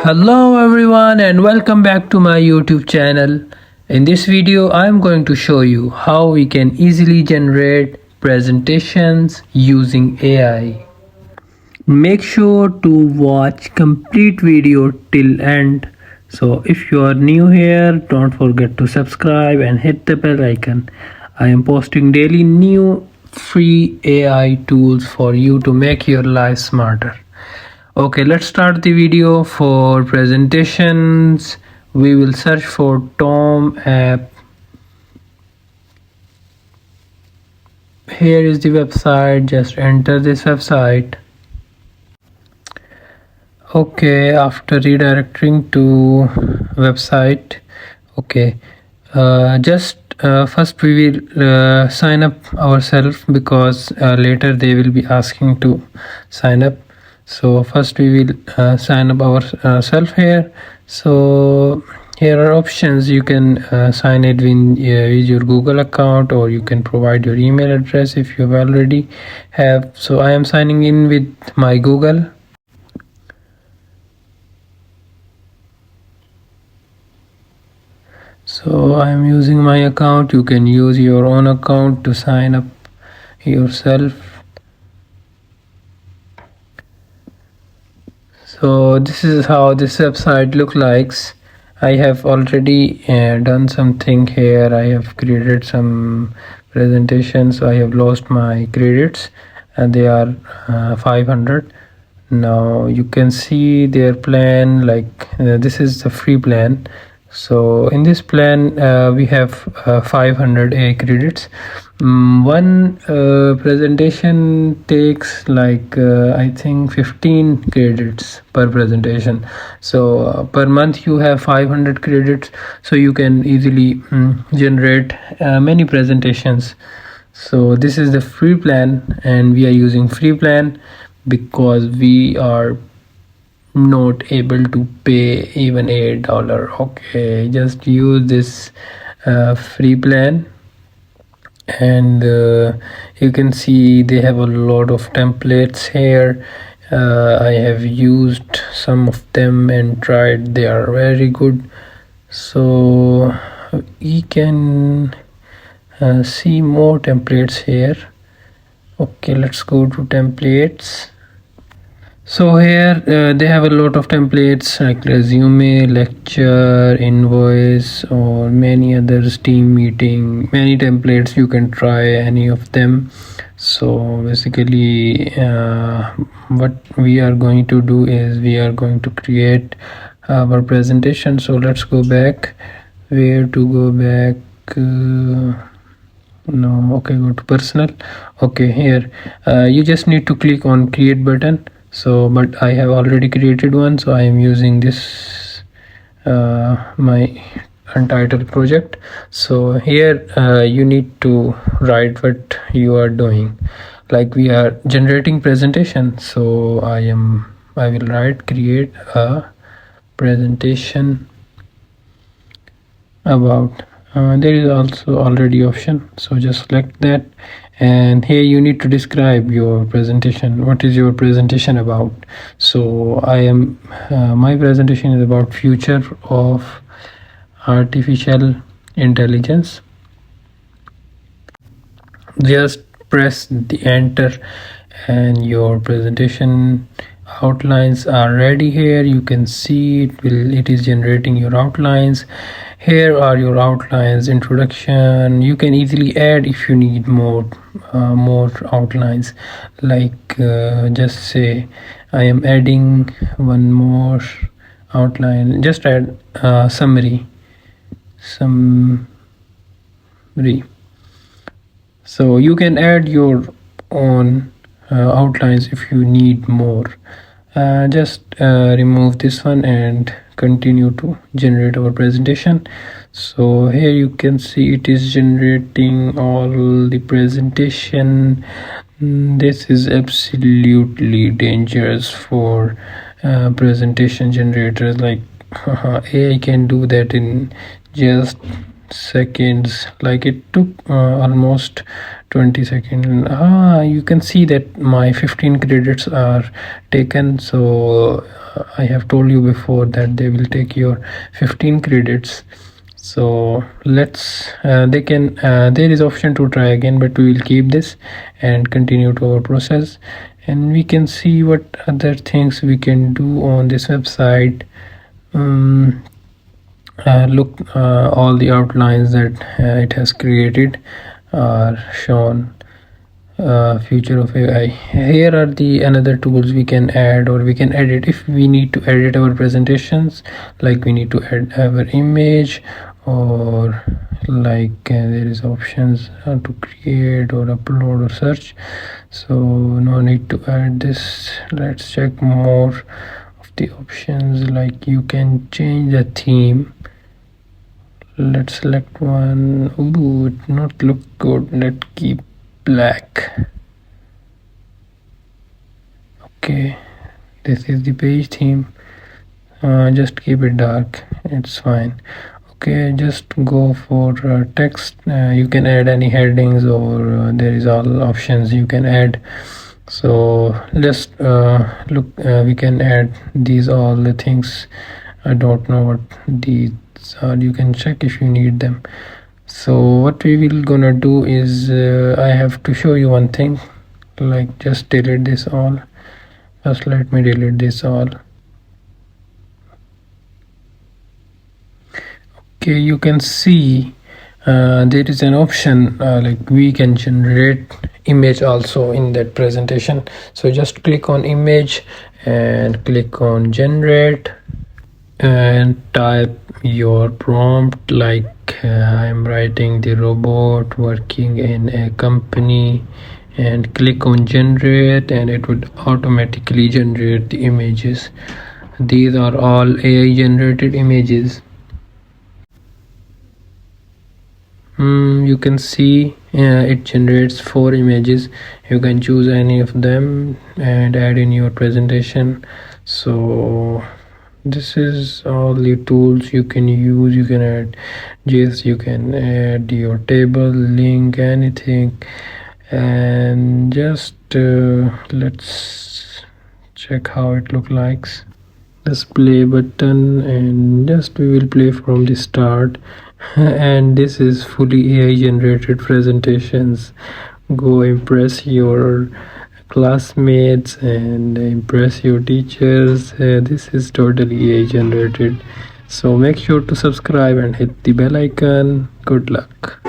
Hello everyone and welcome back to my YouTube channel. In this video I am going to show you how we can easily generate presentations using AI. Make sure to watch complete video till end. So if you are new here, don't forget to subscribe and hit the bell icon. I am posting daily new free AI tools for you to make your life smarter. Okay, let's start the video. For presentations we will search for Tom app. Here is the website, just enter this website. Okay, after redirecting to website, okay, first we will sign up ourselves because later they will be asking to sign up. So first we will sign up ourselves here. So here are options. You can sign it with your Google account, or you can provide your email address if you already have. So I am signing in with my Google. So I am using my account. You can use your own account to sign up yourself. So this is how this website look likes. I have already done something here. I have created some presentations. I have lost my credits and they are 500. Now you can see their plan, like this is the free plan. So in this plan we have 500 AI credits. One presentation takes like I think 15 credits per presentation. So per month you have 500 credits, so you can easily generate many presentations. So this is the free plan and we are using free plan because we are not able to pay even $8. Okay, just use this free plan. And you can see they have a lot of templates here. I have used some of them and tried. They are very good. So we can see more templates here. Okay, let's go to templates. So here they have a lot of templates like resume, lecture, invoice, or many others, team meeting, many templates. You can try any of them. So basically what we are going to do is we are going to create our presentation. So let's go back. Where to go back? No, okay, go to personal. Okay, here you just need to click on create button. So but I have already created one, so I am using this my untitled project. So here you need to write what you are doing, like we are generating presentation. So I will write create a presentation about there is also already option, so just select that. And here you need to describe your presentation. What is your presentation about? So I am my presentation is about future of artificial intelligence. Just press the enter and your presentation outlines are ready. Here you can see it is generating your outlines. Here are your outlines. Introduction, you can easily add if you need more outlines, like just say I am adding one more outline. Just add summary. So you can add your own outlines if you need more. Just remove this one and continue to generate our presentation. So here you can see it is generating all the presentation. This is absolutely dangerous for presentation generators. Like AI can do that in just seconds, like it took almost 20 seconds. You can see that my 15 credits are taken. So I have told you before that they will take your 15 credits. So let's they can there is option to try again, but we will keep this and continue to our process, and we can see what other things we can do on this website. um, Look, all the outlines that it has created are shown. Future of AI. Here are the another tools we can add, or we can edit if we need to edit our presentations, like we need to add our image, or like there is options to create or upload or search. So no need to add this. Let's check more of the options, like you can change the theme. Let's select one. Ooh, it not look good. Let's keep black. Okay, this is the page theme. Just keep it dark, it's fine. Okay, just go for text. You can add any headings, or there is all options you can add. So let's look, we can add these all the things. I don't know what these are, you can check if you need them. So what we will gonna do is I have to show you one thing, like just delete this all. First let me delete this all. Okay, you can see there is an option like we can generate image also in that presentation. So just click on image and click on generate and type your prompt, like I'm writing the robot working in a company, and click on generate, and it would automatically generate the images. These are all AI generated images. You can see it generates 4 images. You can choose any of them and add in your presentation. So this is all the tools you can use. You can add JS, you can add your table, link, anything. And just let's check how it look like. This play button, and just we will play from the start. And this is fully AI generated presentations. Go impress your classmates and impress your teachers. This is totally AI generated. So make sure to subscribe and hit the bell icon. Good luck.